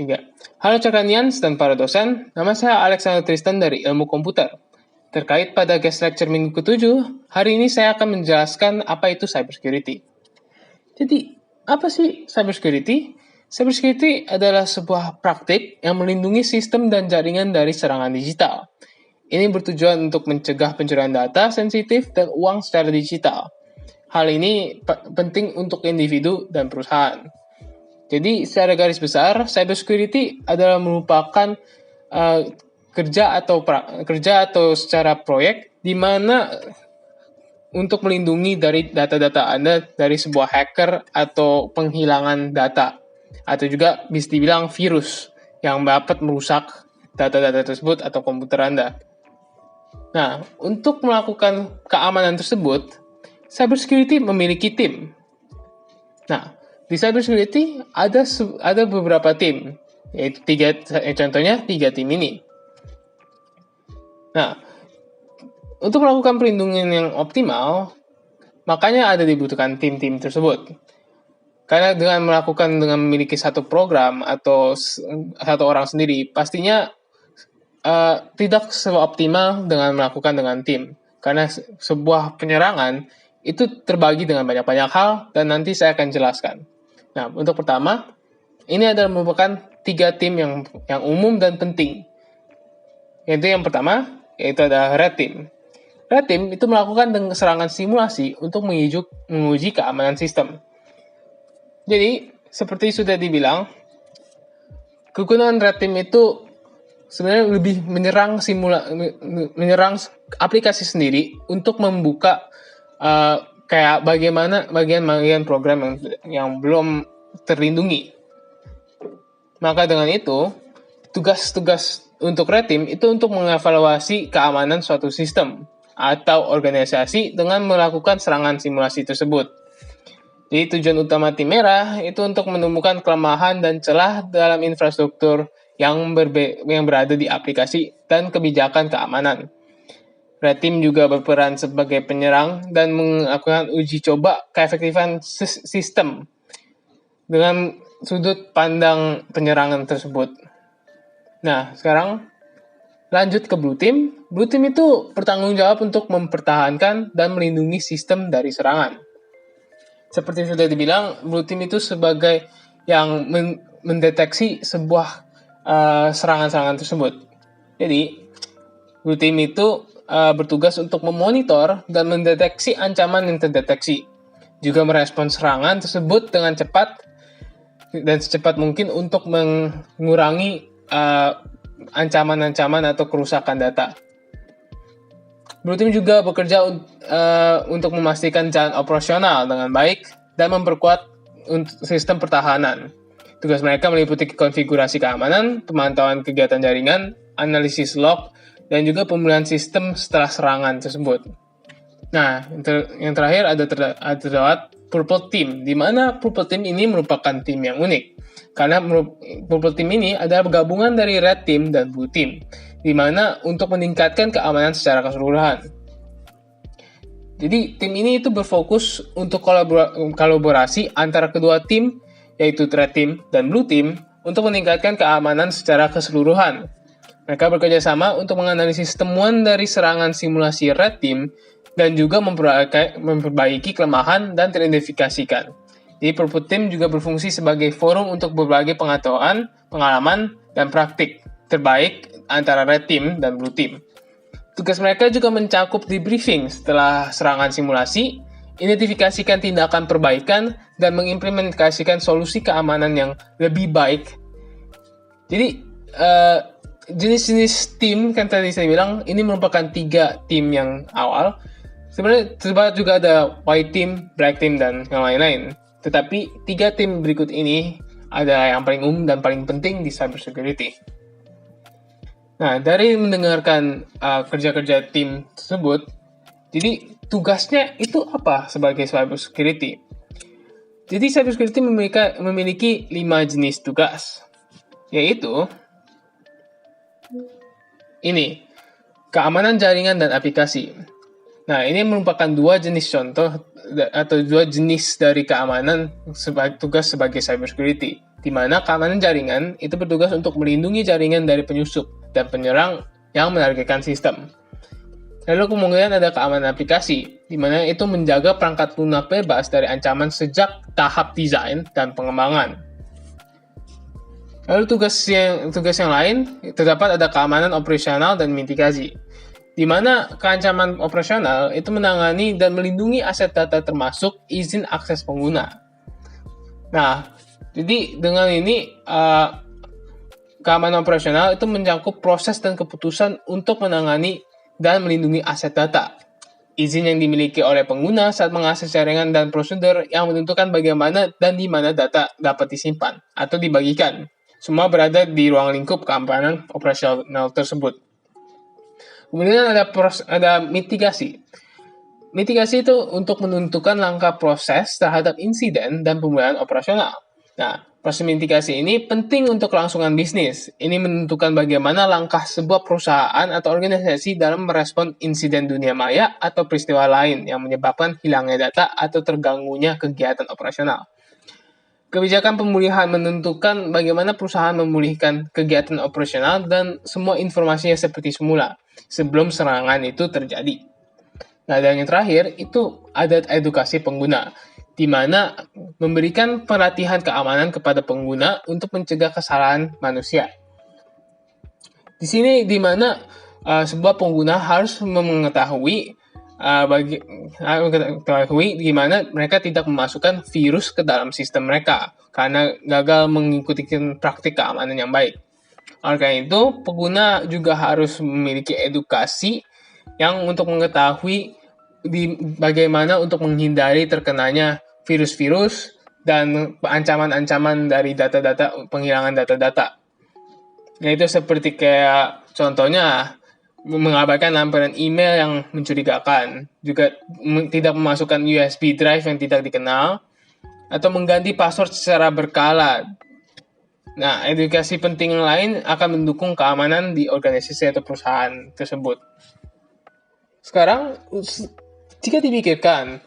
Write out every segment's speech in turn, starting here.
3. Halo Cakanians dan para dosen, nama saya Alexander Tristan dari Ilmu Komputer. Terkait pada guest lecture minggu ke-7, hari ini saya akan menjelaskan apa itu cybersecurity. Jadi, apa sih cybersecurity? Cybersecurity adalah sebuah praktik yang melindungi sistem dan jaringan dari serangan digital. Ini bertujuan untuk mencegah pencurian data sensitif dan uang secara digital. Hal ini penting untuk individu dan perusahaan. Jadi, secara garis besar, cybersecurity adalah merupakan kerja atau secara proyek di mana untuk melindungi dari data-data Anda dari sebuah hacker atau penghilangan data, atau juga bisa dibilang virus yang dapat merusak data-data tersebut atau komputer Anda. Nah, untuk melakukan keamanan tersebut, cybersecurity memiliki tim. Nah, di cybersecurity ada beberapa tim, yaitu contohnya 3 tim ini. Nah, untuk melakukan perlindungan yang optimal, makanya dibutuhkan tim-tim tersebut. Karena dengan memiliki satu program atau satu orang sendiri, pastinya tidak seoptimal dengan melakukan dengan tim. Karena sebuah penyerangan itu terbagi dengan banyak-banyak hal dan nanti saya akan jelaskan. Nah, untuk pertama, ini adalah merupakan 3 tim yang umum dan penting. Yaitu yang pertama, yaitu ada Red Team. Red Team itu melakukan serangan simulasi untuk menguji keamanan sistem. Jadi, seperti sudah dibilang, kegunaan Red Team itu sebenarnya lebih menyerang aplikasi sendiri untuk membuka kayak bagaimana bagian-bagian program yang belum terlindungi. Maka dengan itu, tugas-tugas untuk Red Team itu untuk mengevaluasi keamanan suatu sistem atau organisasi dengan melakukan serangan simulasi tersebut. Jadi tujuan utama tim merah itu untuk menemukan kelemahan dan celah dalam infrastruktur yang berada di aplikasi dan kebijakan keamanan. Red Team juga berperan sebagai penyerang dan melakukan uji coba keefektifan sistem dengan sudut pandang penyerangan tersebut. Nah, sekarang lanjut ke Blue Team. Blue Team itu bertanggung jawab untuk mempertahankan dan melindungi sistem dari serangan. Seperti sudah dibilang, Blue Team itu sebagai yang mendeteksi sebuah serangan-serangan tersebut. Jadi, Blue Team itu bertugas untuk memonitor dan mendeteksi ancaman yang terdeteksi. Juga merespons serangan tersebut dengan cepat dan secepat mungkin untuk mengurangi ancaman-ancaman atau kerusakan data. Blue Team juga bekerja untuk memastikan jalan operasional dengan baik dan memperkuat sistem pertahanan. Tugas mereka meliputi konfigurasi keamanan, pemantauan kegiatan jaringan, analisis log, dan juga pemulihan sistem setelah serangan tersebut. Nah, yang terakhir ada Purple Team, di mana Purple Team ini merupakan tim yang unik. Karena Purple Team ini adalah gabungan dari Red Team dan Blue Team, di mana untuk meningkatkan keamanan secara keseluruhan. Jadi, tim ini itu berfokus untuk kolaborasi antara kedua tim, yaitu Red Team dan Blue Team, untuk meningkatkan keamanan secara keseluruhan. Mereka bekerja sama untuk menganalisis temuan dari serangan simulasi Red Team dan juga memperbaiki kelemahan dan teridentifikasikan. Jadi Purple Team juga berfungsi sebagai forum untuk berbagi pengalaman, dan praktik terbaik antara Red Team dan Blue Team. Tugas mereka juga mencakup debriefing setelah serangan simulasi, identifikasikan tindakan perbaikan, dan mengimplementasikan solusi keamanan yang lebih baik. Jadi, jenis-jenis tim kan tadi saya bilang ini merupakan 3 tim yang awal. Sebenarnya terdapat juga ada white team, black team, dan yang lain-lain. Tetapi 3 tim berikut ini adalah yang paling umum dan paling penting di cybersecurity. Nah, dari mendengarkan kerja-kerja tim tersebut, jadi tugasnya itu apa sebagai cybersecurity? Jadi cybersecurity memiliki 5 jenis tugas, yaitu ini, keamanan jaringan dan aplikasi. Nah, ini merupakan 2 jenis contoh atau 2 jenis dari keamanan tugas sebagai cybersecurity. di mana keamanan jaringan itu bertugas untuk melindungi jaringan dari penyusup dan penyerang yang menargetkan sistem. Lalu kemudian ada keamanan aplikasi, di mana itu menjaga perangkat lunak bebas dari ancaman sejak tahap desain dan pengembangan. Lalu tugas yang lain, terdapat ada keamanan operasional dan mitigasi, di mana keancaman operasional itu menangani dan melindungi aset data termasuk izin akses pengguna. Nah, jadi dengan ini keamanan operasional itu mencakup proses dan keputusan untuk menangani dan melindungi aset data. Izin yang dimiliki oleh pengguna saat mengakses jaringan dan prosedur yang menentukan bagaimana dan di mana data dapat disimpan atau dibagikan. Semua berada di ruang lingkup keamanan operasional tersebut. Kemudian ada mitigasi. Mitigasi itu untuk menentukan langkah proses terhadap insiden dan pemulihan operasional. Nah, proses mitigasi ini penting untuk kelangsungan bisnis. Ini menentukan bagaimana langkah sebuah perusahaan atau organisasi dalam merespon insiden dunia maya atau peristiwa lain yang menyebabkan hilangnya data atau terganggunya kegiatan operasional. Kebijakan pemulihan menentukan bagaimana perusahaan memulihkan kegiatan operasional dan semua informasinya seperti semula sebelum serangan itu terjadi. Nah, dan yang terakhir itu ada edukasi pengguna, di mana memberikan pelatihan keamanan kepada pengguna untuk mencegah kesalahan manusia. Di sini di mana sebuah pengguna harus mengetahui gimana mereka tidak memasukkan virus ke dalam sistem mereka karena gagal mengikuti praktik keamanan yang baik. Oleh karena itu, pengguna juga harus memiliki edukasi yang untuk mengetahui bagaimana untuk menghindari terkenanya virus-virus dan ancaman-ancaman dari data-data, penghilangan data-data. Yaitu seperti kayak contohnya mengabaikan lampiran email yang mencurigakan, juga tidak memasukkan USB drive yang tidak dikenal, atau mengganti password secara berkala. Nah, edukasi penting lain akan mendukung keamanan di organisasi atau perusahaan tersebut. Sekarang, jika dipikirkan,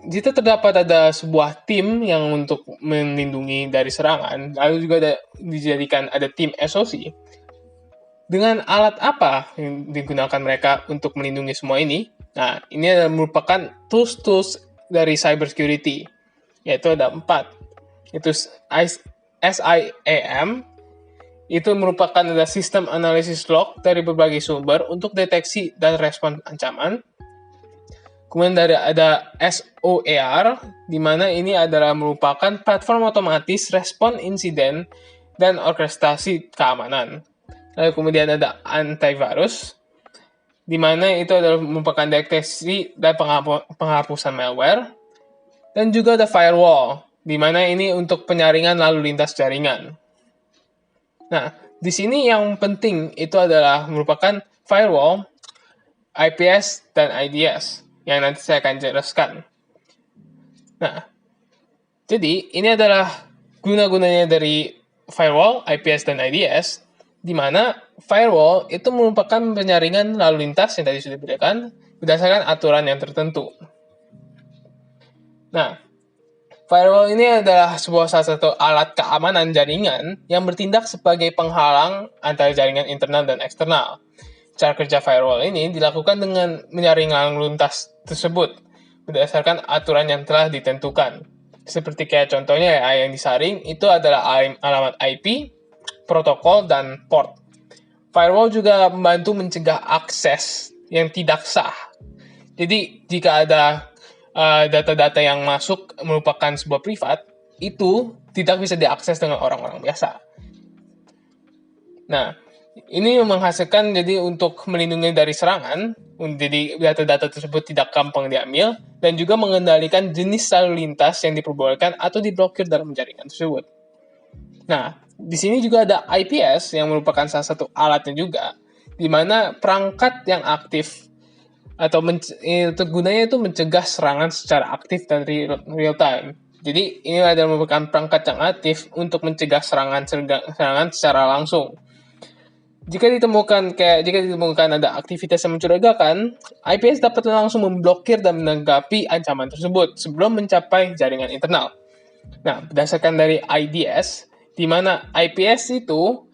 jika terdapat ada sebuah tim yang untuk melindungi dari serangan, lalu juga dijadikan ada tim SOC, dengan alat apa yang digunakan mereka untuk melindungi semua ini? Nah, ini adalah merupakan tools-tools dari cybersecurity, yaitu ada 4. Itu SIAM, itu merupakan ada sistem analisis log dari berbagai sumber untuk deteksi dan respon ancaman. Kemudian ada SOAR, di mana ini adalah merupakan platform otomatis respon insiden dan orkestrasi keamanan. Lalu kemudian ada antivirus, di mana itu adalah merupakan deteksi dan penghapusan malware. Dan juga ada firewall, di mana ini untuk penyaringan lalu lintas jaringan. Nah, di sini yang penting itu adalah merupakan firewall, IPS, dan IDS, yang nanti saya akan jelaskan. Nah, jadi ini adalah guna-gunanya dari firewall, IPS, dan IDS, di mana firewall itu merupakan penyaringan lalu lintas yang tadi sudah diberikan berdasarkan aturan yang tertentu. Nah, firewall ini adalah salah satu alat keamanan jaringan yang bertindak sebagai penghalang antara jaringan internal dan eksternal. Cara kerja firewall ini dilakukan dengan menyaring lalu lintas tersebut berdasarkan aturan yang telah ditentukan. Seperti kayak contohnya yang disaring itu adalah alamat IP, protokol, dan port. Firewall juga membantu mencegah akses yang tidak sah. Jadi jika ada data-data yang masuk merupakan sebuah privat, itu tidak bisa diakses dengan orang-orang biasa. Nah, ini menghasilkan jadi untuk melindungi dari serangan, jadi data-data tersebut tidak gampang diambil, dan juga mengendalikan jenis lalu lintas yang diperbolehkan atau diblokir dalam jaringan tersebut. Nah, di sini juga ada IPS yang merupakan salah satu alatnya juga, di mana perangkat yang aktif atau gunanya itu mencegah serangan secara aktif dan real time. Jadi ini adalah merupakan perangkat yang aktif untuk mencegah serangan secara langsung. Jika ditemukan ada aktivitas yang mencurigakan, IPS dapat langsung memblokir dan menanggapi ancaman tersebut sebelum mencapai jaringan internal. Nah, berdasarkan dari IDS, di mana IPS itu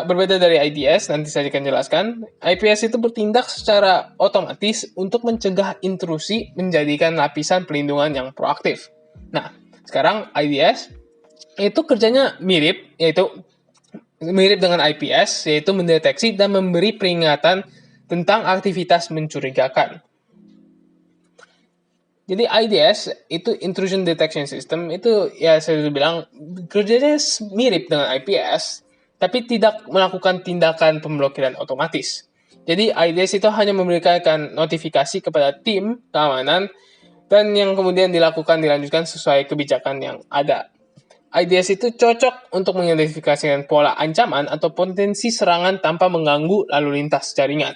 berbeda dari IDS, nanti saya akan jelaskan. IPS itu bertindak secara otomatis untuk mencegah intrusi, menjadikan lapisan pelindungan yang proaktif. Nah, sekarang IDS itu kerjanya mirip, yaitu mirip dengan IPS, yaitu mendeteksi dan memberi peringatan tentang aktivitas mencurigakan. Jadi IDS itu Intrusion Detection System itu ya saya sudah bilang kerjanya mirip dengan IPS, tapi tidak melakukan tindakan pemblokiran otomatis. Jadi IDS itu hanya memberikan notifikasi kepada tim keamanan dan yang kemudian dilanjutkan sesuai kebijakan yang ada. IDS itu cocok untuk mengidentifikasikan pola ancaman atau potensi serangan tanpa mengganggu lalu lintas jaringan.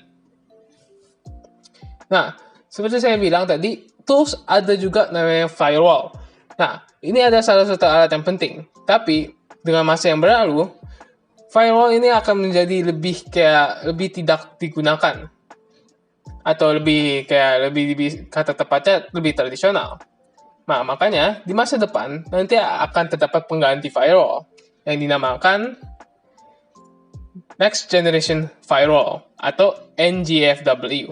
Nah, seperti saya bilang tadi, tools ada juga namanya firewall. Nah, ini ada salah satu alat yang penting. Tapi, dengan masa yang berlalu, firewall ini akan menjadi lebih tidak digunakan. Atau lebih kata tepatnya lebih tradisional. Nah, makanya di masa depan nanti akan terdapat pengganti firewall yang dinamakan Next Generation Firewall atau NGFW.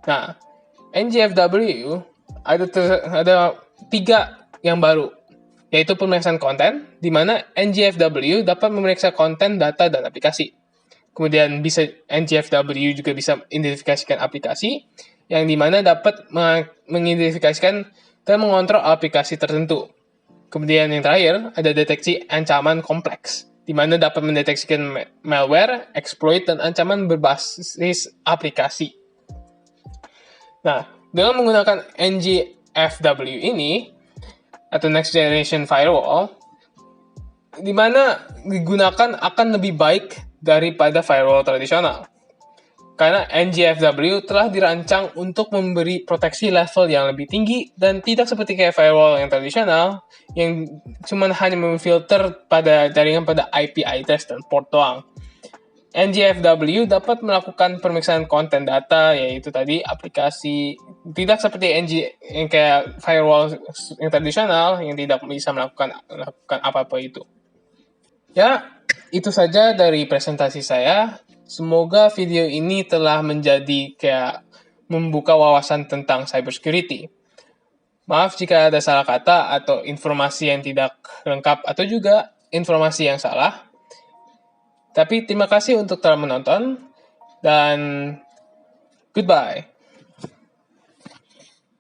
Nah, NGFW ada 3 yang baru, yaitu pemeriksaan konten, di mana NGFW dapat memeriksa konten, data, dan aplikasi. Kemudian NGFW juga bisa mengidentifikasikan aplikasi, yang dimana dapat mengidentifikasikan dan mengontrol aplikasi tertentu. Kemudian yang terakhir, ada deteksi ancaman kompleks, di mana dapat mendeteksikan malware, exploit, dan ancaman berbasis aplikasi. Nah, dengan menggunakan NGFW ini, atau Next Generation Firewall, di mana digunakan akan lebih baik daripada firewall tradisional. Karena NGFW telah dirancang untuk memberi proteksi level yang lebih tinggi dan tidak seperti kayak firewall yang tradisional yang cuma hanya memfilter pada jaringan pada IP address dan port doang. NGFW dapat melakukan pemeriksaan konten data, yaitu tadi aplikasi, tidak seperti yang kayak firewall yang tradisional yang tidak bisa melakukan apa-apa itu. Ya, itu saja dari presentasi saya. Semoga video ini telah menjadi membuka wawasan tentang cybersecurity. Maaf jika ada salah kata atau informasi yang tidak lengkap atau juga informasi yang salah. Tapi terima kasih untuk telah menonton dan goodbye.